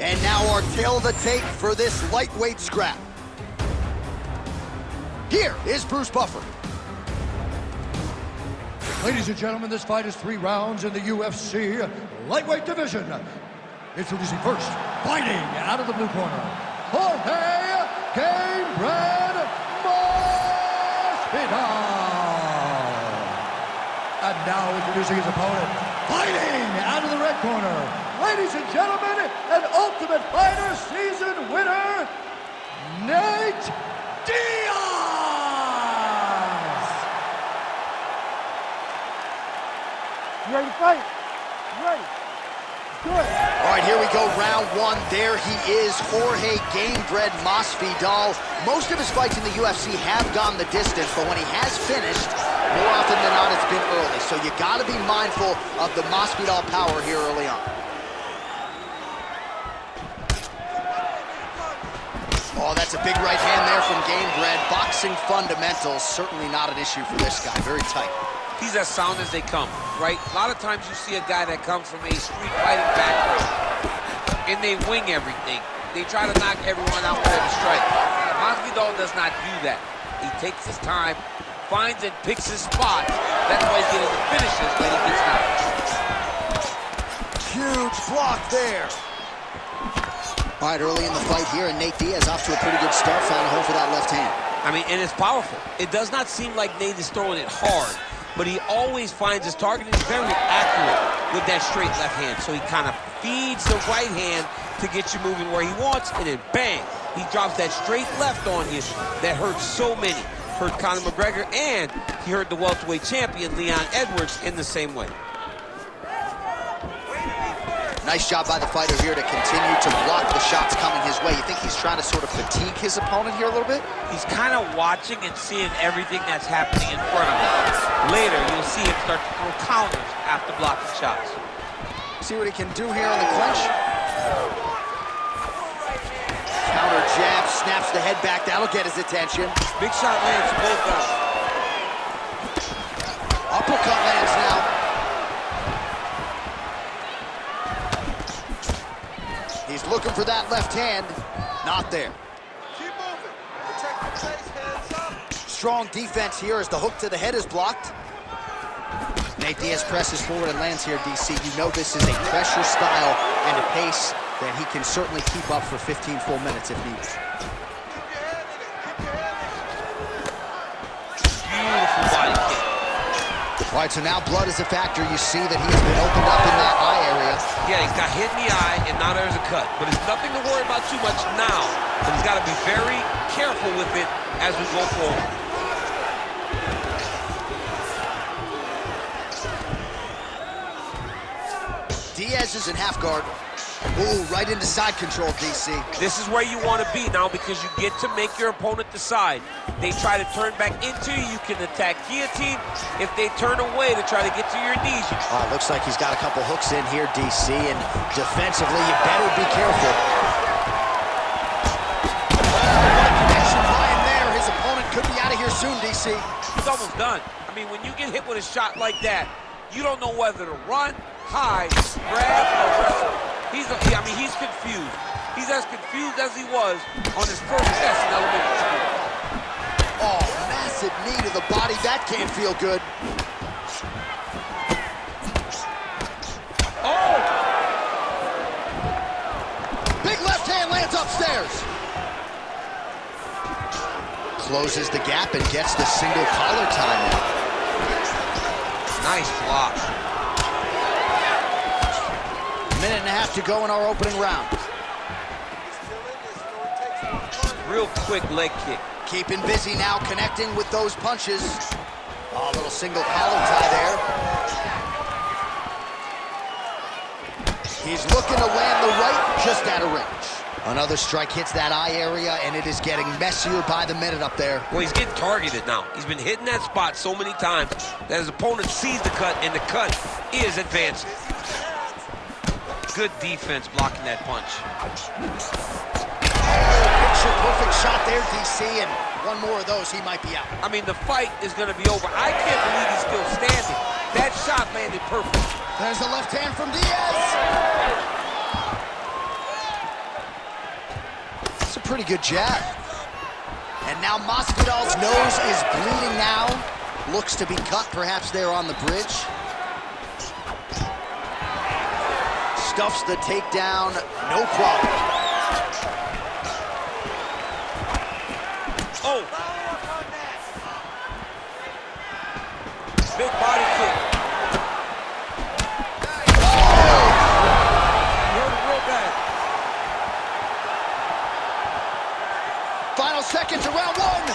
And now our tale of the tape for this lightweight scrap. Here is Bruce Buffer. Ladies and gentlemen, this fight is 3 rounds in the UFC lightweight division. Introducing first, fighting out of the blue corner, Jorge Gamebred Masvidal. And now introducing his opponent, fighting out of the red corner, ladies and gentlemen, an Ultimate Fighter season winner, Nate Diaz. You ready to fight? You ready? Good. All right, here we go, round 1. There he is, Jorge Gamebred Masvidal. Most of his fights in the UFC have gone the distance, but when he has finished, more often than not, it's been early. So you got to be mindful of the Masvidal power here early on. Oh, that's a big right hand there from Gamebred. Boxing fundamentals, certainly not an issue for this guy. Very tight. He's as sound as they come, right? A lot of times you see a guy that comes from a street fighting background, and they wing everything. They try to knock everyone out with every strike. Masvidal does not do that. He takes his time, finds and picks his spot. That's why he's getting the finishes when he gets knocked. Huge block there. All right, early in the fight here, and Nate Diaz off to a pretty good start, found a hole for that left hand. I mean, and it's powerful. It does not seem like Nate is throwing it hard, but he always finds his target. He's very accurate with that straight left hand. So he kind of feeds the right hand to get you moving where he wants, and then bang, he drops that straight left on you that hurts so many. Hurt Conor McGregor, and he hurt the welterweight champion, Leon Edwards, in the same way. Nice job by the fighter here to continue to block the shots coming his way. You think he's trying to sort of fatigue his opponent here a little bit? He's kind of watching and seeing everything that's happening in front of him. Later, you'll see him start to throw counters after blocking shots. See what he can do here in the clinch. Counter jab, snaps the head back. That'll get his attention. Big shot lands both guys. Uppercut lands now. He's looking for that left hand. Not there. Keep moving. Protect the face, hands up. Strong defense here as the hook to the head is blocked. Nate Diaz presses forward and lands here, DC. You know this is a pressure style and a pace that he can certainly keep up for 15 full minutes if needed. Beautiful body kick. All right, so now blood is a factor. You see that he's been opened up in that eye area. Yeah, he's got hit in the eye, and now there's a cut. But it's nothing to worry about too much now. But he's got to be very careful with it as we go forward. Diaz is in half guard. Ooh, right into side control, DC. This is where you want to be now because you get to make your opponent decide. They try to turn back into you, you can attack guillotine. If they turn away to try to get to your knees. Looks like he's got a couple hooks in here, DC, and defensively, you better be careful. One connection by him there. His opponent could be out of here soon, DC. He's almost done. I mean, when you get hit with a shot like that, you don't know whether to run, hide, grab, or wrestle. He's confused. He's as confused as he was on his first test in elementary school. Oh, massive knee to the body. That can't feel good. Oh! Big left hand lands upstairs. Closes the gap and gets the single collar time. Nice block. Minute and a half to go in our opening round. Real quick leg kick. Keeping busy now, connecting with those punches. Oh, a little single collar tie there. He's looking to land the right, just out of range. Another strike hits that eye area, and it is getting messier by the minute up there. Well, he's getting targeted now. He's been hitting that spot so many times that his opponent sees the cut, and the cut is advancing. Good defense blocking that punch. Picture-perfect shot there, DC, and one more of those, he might be out. I mean, the fight is going to be over. I can't believe he's still standing. That shot landed perfect. There's the left hand from Diaz. It's a pretty good jab. And now Masvidal's nose is bleeding now. Looks to be cut, perhaps there on the bridge. Stuffs the takedown, no problem. Oh! Big body kick. You heard it real bad. Final seconds of round one.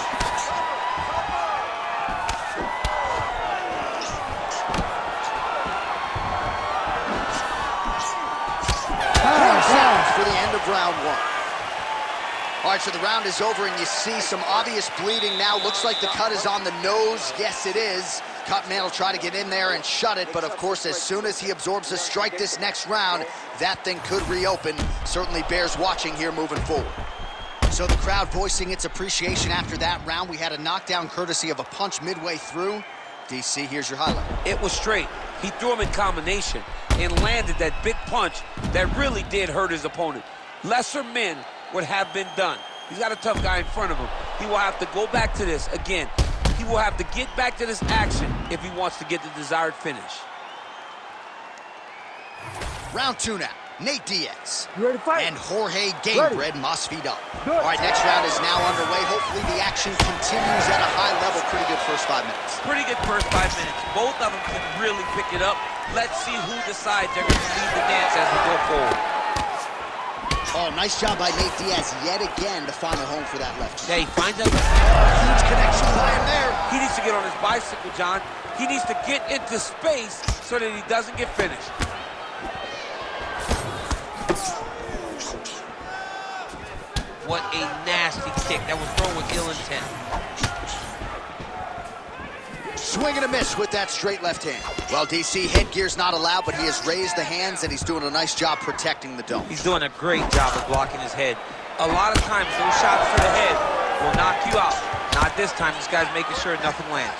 Sounds for the end of round one. All right, so the round is over, and you see some obvious bleeding now. Looks like the cut is on the nose. Yes, it is. Cutman will try to get in there and shut it, but of course, as soon as he absorbs a strike this next round, that thing could reopen. Certainly bears watching here moving forward. So the crowd voicing its appreciation after that round. We had a knockdown courtesy of a punch midway through. DC, here's your highlight. It was straight. He threw him in combination and landed that big punch that really did hurt his opponent. Lesser men would have been done. He's got a tough guy in front of him. He will have to go back to this again. He will have to get back to this action if he wants to get the desired finish. Round two now. Nate Diaz You ready to fight? and Jorge Gamebred Masvidal. Good. All right, next round is now underway. Hopefully the action continues at a high level. Pretty good first 5 minutes. Pretty good first 5 minutes. Both of them can really pick it up. Let's see who decides they're going to lead the dance as we go forward. Oh, nice job by Nate Diaz yet again to find a home for that left. Yeah, he finds that. Huge connection by him there. He needs to get on his bicycle, John. He needs to get into space so that he doesn't get finished. What a nasty kick. That was thrown with ill intent. Swing and a miss with that straight left hand. Well, DC, headgear's not allowed, but he has raised the hands, and he's doing a nice job protecting the dome. He's doing a great job of blocking his head. A lot of times, those shots to the head will knock you out. Not this time. This guy's making sure nothing lands.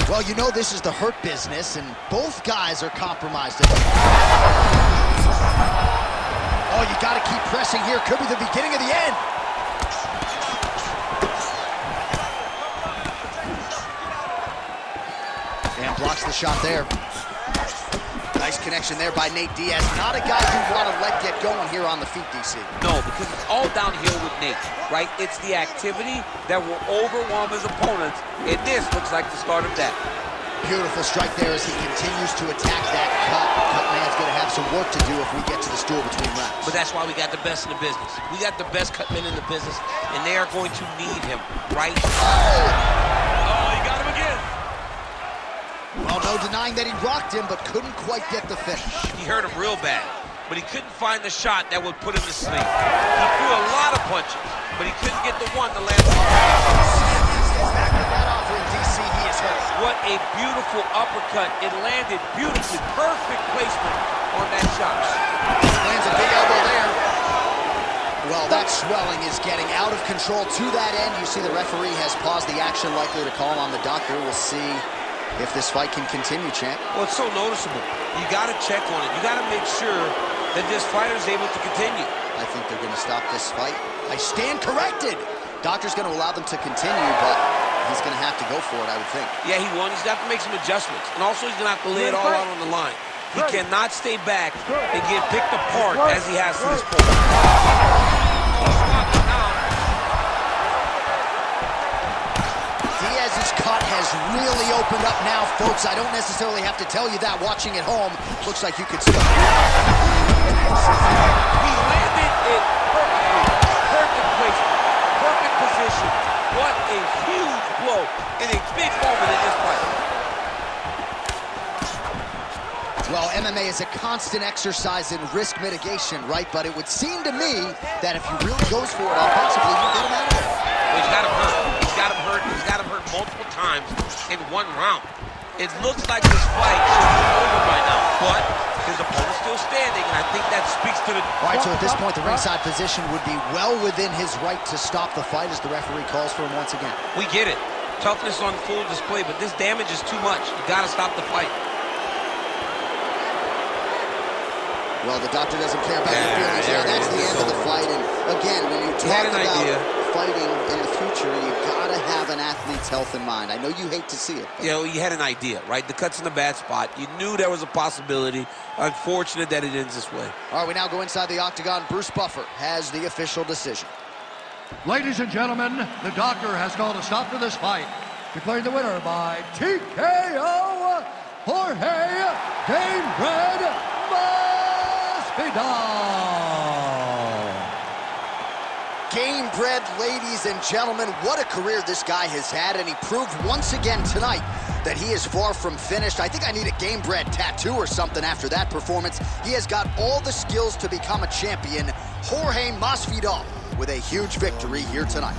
Well, you know this is the hurt business, and both guys are compromised. Oh, you got to keep pressing here. Could be the beginning of the end. And blocks the shot there. Nice connection there by Nate Diaz. Not a guy you want to let get going here on the feet, DC. No, because it's all downhill with Nate, right? It's the activity that will overwhelm his opponents, and this looks like the start of that. Beautiful strike there as he continues to attack that cut. Cutman's going to have some work to do if we get to the stool between rounds. But that's why we got the best in the business. We got the best cutmen in the business, and they are going to need him, right? Oh, he got him again. Well, no denying that he rocked him, but couldn't quite get the finish. He hurt him real bad, but he couldn't find the shot that would put him to sleep. He threw a lot of punches, but he couldn't get the one to land. What a beautiful uppercut. It landed beautifully. Perfect placement on that shot. Lands a big elbow there. Well, that swelling is getting out of control to that end. You see the referee has paused the action, likely to call on the doctor. We'll see if this fight can continue, champ. Well, it's so noticeable. You got to check on it. You got to make sure that this fighter is able to continue. I think they're going to stop this fight. I stand corrected. Doctor's going to allow them to continue, but he's going to have to go for it, I would think. Yeah, he won. He's got to make some adjustments. And also, he's going to have to lay it all out on the line. He cannot stay back and get picked apart as he has to this point. Diaz's cut has really opened up now, folks. I don't necessarily have to tell you that watching at home. Looks like you could still. He landed it perfectly. Perfect placement. Perfect position. What a huge blow in a big moment in this fight. Well, MMA is a constant exercise in risk mitigation, right? But it would seem to me that if he really goes for it offensively, you get him out of there. Well, he's got him hurt. He's got him hurt. He's got him hurt multiple times in one round. It looks like this fight should be over by now, but his opponent's still standing, and I think that speaks to the... All right, so at this point, the ringside position would be well within his right to stop the fight as the referee calls for him once again. We get it. Toughness on full display, but this damage is too much. You got to stop the fight. Well, the doctor doesn't care about your feelings. there Yeah, that's it the is. end of the fight. And again, when you talk about fighting in the future, you gotta have an athlete's health in mind. I know you hate to see it. You know, you had an idea, right? The cut's in a bad spot. You knew there was a possibility. Unfortunate that it ends this way. All right, we now go inside the octagon. Bruce Buffer has the official decision. Ladies and gentlemen, the doctor has called a stop to this fight, declaring the winner by TKO, Jorge Gamebred Masvidal. Game-bred, ladies and gentlemen, what a career this guy has had, and he proved once again tonight that he is far from finished. I think I need a game-bred tattoo or something after that performance. He has got all the skills to become a champion. Jorge Masvidal with a huge victory here tonight.